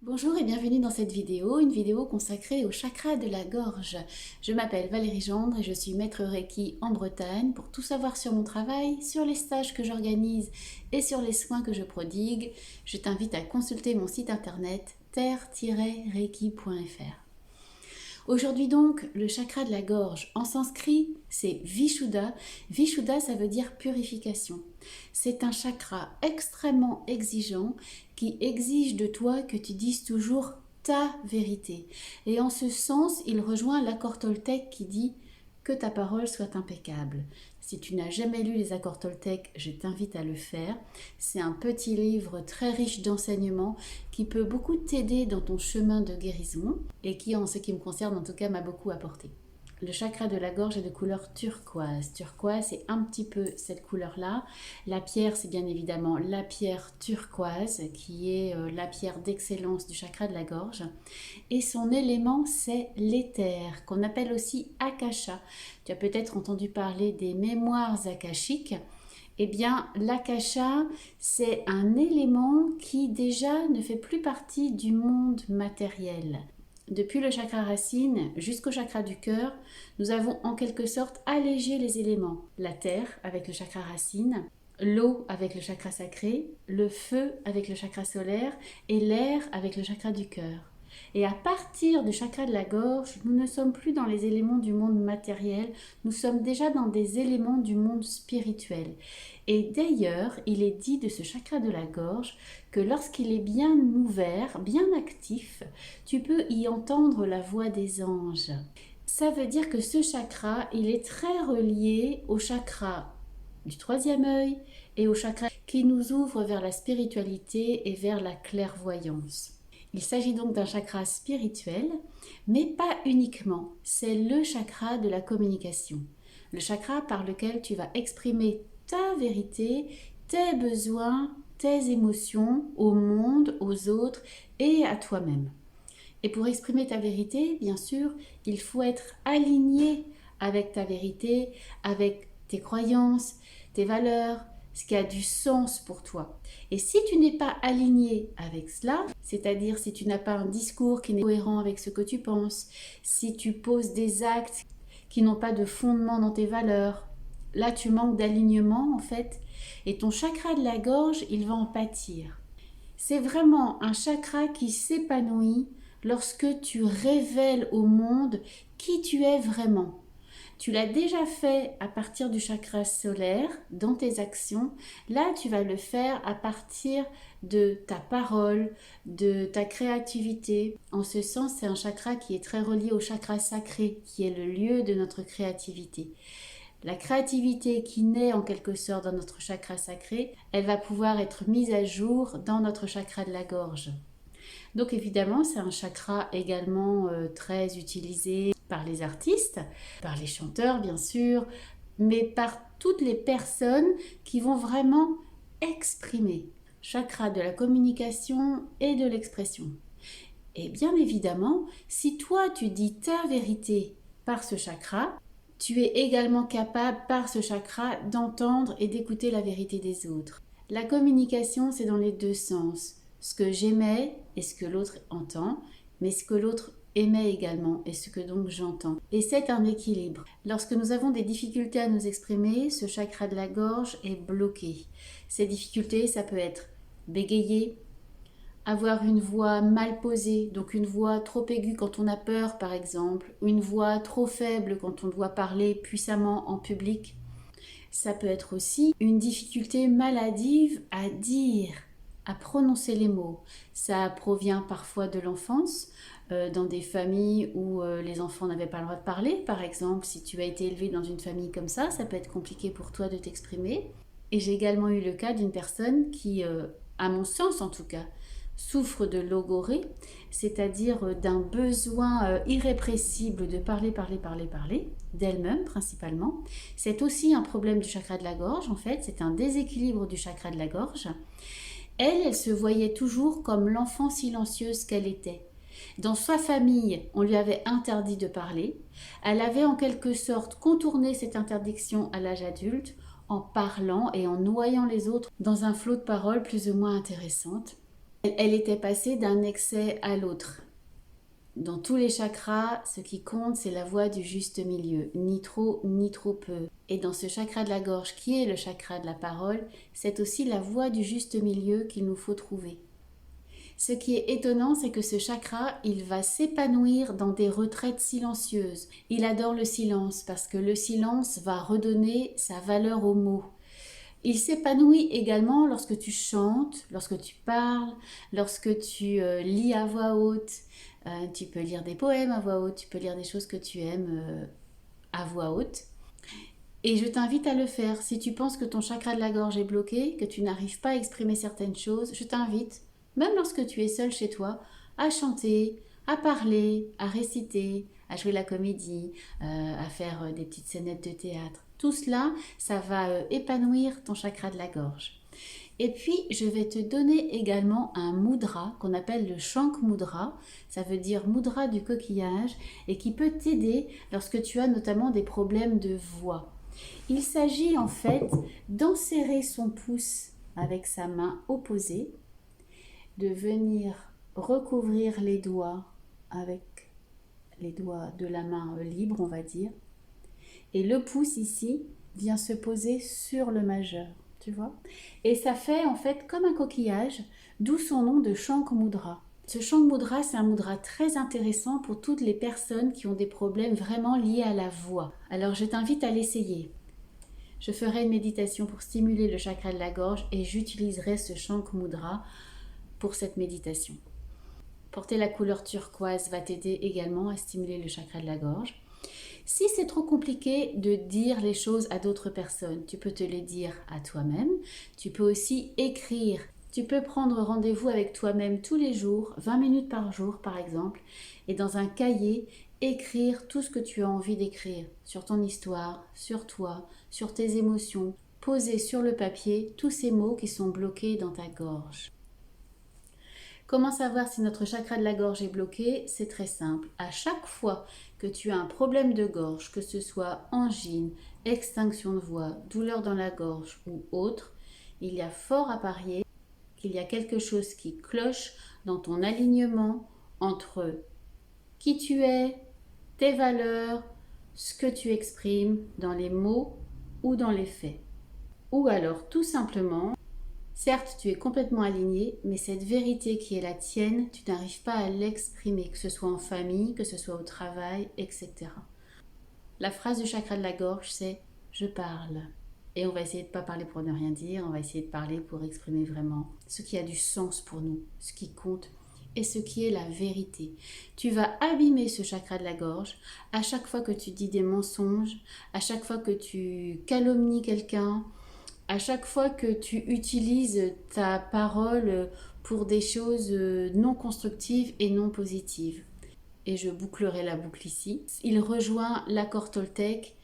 Bonjour et bienvenue dans cette vidéo, une vidéo consacrée au chakra de la gorge. Je m'appelle Valérie Gendre et je suis maître Reiki en Bretagne. Pour tout savoir sur mon travail, sur les stages que j'organise et sur les soins que je prodigue, je t'invite à consulter mon site internet terre-reiki.fr. Aujourd'hui donc, le chakra de la gorge, en sanskrit, c'est Vishuddha. Vishuddha, ça veut dire purification. C'est un chakra extrêmement exigeant qui exige de toi que tu dises toujours ta vérité. Et en ce sens, il rejoint l'accord Toltec qui dit que ta parole soit impeccable. Si tu n'as jamais lu les accords Toltec, je t'invite à le faire. C'est un petit livre très riche d'enseignements qui peut beaucoup t'aider dans ton chemin de guérison et qui, en ce qui me concerne en tout cas, m'a beaucoup apporté. Le chakra de la gorge est de couleur turquoise. Turquoise, c'est un petit peu cette couleur-là. La pierre, c'est bien évidemment la pierre turquoise, qui est la pierre d'excellence du chakra de la gorge. Et son élément, c'est l'éther, qu'on appelle aussi akasha. Tu as peut-être entendu parler des mémoires akashiques. Eh bien, l'akasha, c'est un élément qui déjà ne fait plus partie du monde matériel. Depuis le chakra racine jusqu'au chakra du cœur, nous avons en quelque sorte allégé les éléments. La terre avec le chakra racine, l'eau avec le chakra sacré, le feu avec le chakra solaire et l'air avec le chakra du cœur. Et à partir du chakra de la gorge, nous ne sommes plus dans les éléments du monde matériel, nous sommes déjà dans des éléments du monde spirituel. Et d'ailleurs, il est dit de ce chakra de la gorge que lorsqu'il est bien ouvert, bien actif, tu peux y entendre la voix des anges. Ça veut dire que ce chakra, il est très relié au chakra du troisième œil et au chakra qui nous ouvre vers la spiritualité et vers la clairvoyance. Il s'agit donc d'un chakra spirituel, mais pas uniquement. C'est le chakra de la communication. Le chakra par lequel tu vas exprimer ta vérité, tes besoins, tes émotions au monde, aux autres et à toi-même. Et pour exprimer ta vérité, bien sûr, il faut être aligné avec ta vérité, avec tes croyances, tes valeurs, ce qui a du sens pour toi. Et si tu n'es pas aligné avec cela, c'est-à-dire si tu n'as pas un discours qui n'est cohérent avec ce que tu penses, si tu poses des actes qui n'ont pas de fondement dans tes valeurs, là tu manques d'alignement en fait, et ton chakra de la gorge, il va en pâtir. C'est vraiment un chakra qui s'épanouit lorsque tu révèles au monde qui tu es vraiment. Tu l'as déjà fait à partir du chakra solaire dans tes actions. Là, tu vas le faire à partir de ta parole, de ta créativité. En ce sens, c'est un chakra qui est très relié au chakra sacré, qui est le lieu de notre créativité. La créativité qui naît en quelque sorte dans notre chakra sacré, elle va pouvoir être mise à jour dans notre chakra de la gorge. Donc évidemment, c'est un chakra également très utilisé par les artistes, par les chanteurs bien sûr, mais par toutes les personnes qui vont vraiment exprimer. Chakra de la communication et de l'expression. Et bien évidemment, si toi tu dis ta vérité par ce chakra, tu es également capable par ce chakra d'entendre et d'écouter la vérité des autres. La communication, c'est dans les deux sens. Ce que j'émets et ce que l'autre entend, mais ce que l'autre émet également et ce que donc j'entends. Et c'est un équilibre. Lorsque nous avons des difficultés à nous exprimer, ce chakra de la gorge est bloqué. Ces difficultés, ça peut être bégayer, avoir une voix mal posée, donc une voix trop aiguë quand on a peur par exemple, ou une voix trop faible quand on doit parler puissamment en public. Ça peut être aussi une difficulté maladive à dire, à prononcer les mots. Ça provient parfois de l'enfance, dans des familles où les enfants n'avaient pas le droit de parler. Par exemple, si tu as été élevé dans une famille comme ça peut être compliqué pour toi de t'exprimer. Et j'ai également eu le cas d'une personne qui, à mon sens en tout cas, souffre de logorée, c'est-à-dire d'un besoin irrépressible de parler, d'elle-même principalement. C'est aussi un problème du chakra de la gorge en fait, c'est un déséquilibre du chakra de la gorge. Elle se voyait toujours comme l'enfant silencieuse qu'elle était. Dans sa famille, on lui avait interdit de parler. Elle avait en quelque sorte contourné cette interdiction à l'âge adulte en parlant et en noyant les autres dans un flot de paroles plus ou moins intéressantes. Elle était passée d'un excès à l'autre. Dans tous les chakras, ce qui compte, c'est la voie du juste milieu, ni trop ni trop peu. Et dans ce chakra de la gorge, qui est le chakra de la parole, c'est aussi la voie du juste milieu qu'il nous faut trouver. Ce qui est étonnant, c'est que ce chakra, il va s'épanouir dans des retraites silencieuses. Il adore le silence parce que le silence va redonner sa valeur aux mots. Il s'épanouit également lorsque tu chantes, lorsque tu parles, lorsque tu lis à voix haute. Tu peux lire des poèmes à voix haute, tu peux lire des choses que tu aimes à voix haute. Et je t'invite à le faire. Si tu penses que ton chakra de la gorge est bloqué, que tu n'arrives pas à exprimer certaines choses, je t'invite, même lorsque tu es seul chez toi, à chanter, à parler, à réciter, à jouer la comédie, à faire des petites scénettes de théâtre. Tout cela, ça va épanouir ton chakra de la gorge. Et puis, je vais te donner également un mudra qu'on appelle le Shank Mudra. Ça veut dire mudra du coquillage et qui peut t'aider lorsque tu as notamment des problèmes de voix. Il s'agit en fait d'enserrer son pouce avec sa main opposée, de venir recouvrir les doigts avec les doigts de la main libre, on va dire. Et le pouce ici vient se poser sur le majeur, tu vois. Et ça fait en fait comme un coquillage, d'où son nom de Shank Mudra. Ce Shank Mudra, c'est un mudra très intéressant pour toutes les personnes qui ont des problèmes vraiment liés à la voix. Alors je t'invite à l'essayer. Je ferai une méditation pour stimuler le chakra de la gorge et j'utiliserai ce Shank Mudra pour cette méditation. Porter la couleur turquoise va t'aider également à stimuler le chakra de la gorge. Si c'est trop compliqué de dire les choses à d'autres personnes, tu peux te les dire à toi-même. Tu peux aussi écrire. Tu peux prendre rendez-vous avec toi-même tous les jours, 20 minutes par jour par exemple, et dans un cahier, écrire tout ce que tu as envie d'écrire sur ton histoire, sur toi, sur tes émotions. Poser sur le papier tous ces mots qui sont bloqués dans ta gorge. Comment savoir si notre chakra de la gorge est bloqué? C'est très simple. À chaque fois que tu as un problème de gorge, que ce soit angine, extinction de voix, douleur dans la gorge ou autre, il y a fort à parier qu'il y a quelque chose qui cloche dans ton alignement entre qui tu es, tes valeurs, ce que tu exprimes dans les mots ou dans les faits. Ou alors tout simplement, certes, tu es complètement aligné, mais cette vérité qui est la tienne, tu n'arrives pas à l'exprimer, que ce soit en famille, que ce soit au travail, etc. La phrase du chakra de la gorge, c'est « je parle ». Et on va essayer de ne pas parler pour ne rien dire, on va essayer de parler pour exprimer vraiment ce qui a du sens pour nous, ce qui compte et ce qui est la vérité. Tu vas abîmer ce chakra de la gorge à chaque fois que tu dis des mensonges, à chaque fois que tu calomnies quelqu'un, à chaque fois que tu utilises ta parole pour des choses non constructives et non positives. Et je bouclerai la boucle ici. Il rejoint l'accord Toltec,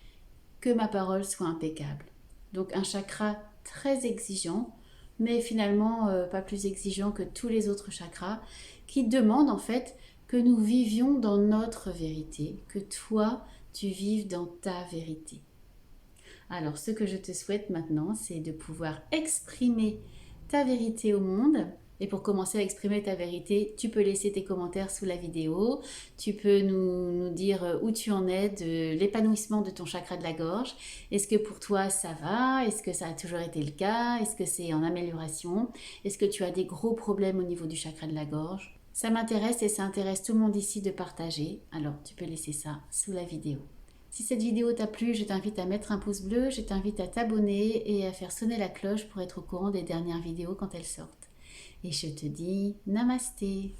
que ma parole soit impeccable. Donc un chakra très exigeant, mais finalement pas plus exigeant que tous les autres chakras, qui demande en fait que nous vivions dans notre vérité, que toi, tu vives dans ta vérité. Alors, ce que je te souhaite maintenant, c'est de pouvoir exprimer ta vérité au monde. Et pour commencer à exprimer ta vérité, tu peux laisser tes commentaires sous la vidéo. Tu peux nous dire où tu en es de l'épanouissement de ton chakra de la gorge. Est-ce que pour toi, ça va? Est-ce que ça a toujours été le cas? Est-ce que c'est en amélioration? Est-ce que tu as des gros problèmes au niveau du chakra de la gorge? Ça m'intéresse et ça intéresse tout le monde ici de partager. Alors, tu peux laisser ça sous la vidéo. Si cette vidéo t'a plu, je t'invite à mettre un pouce bleu, je t'invite à t'abonner et à faire sonner la cloche pour être au courant des dernières vidéos quand elles sortent. Et je te dis Namasté.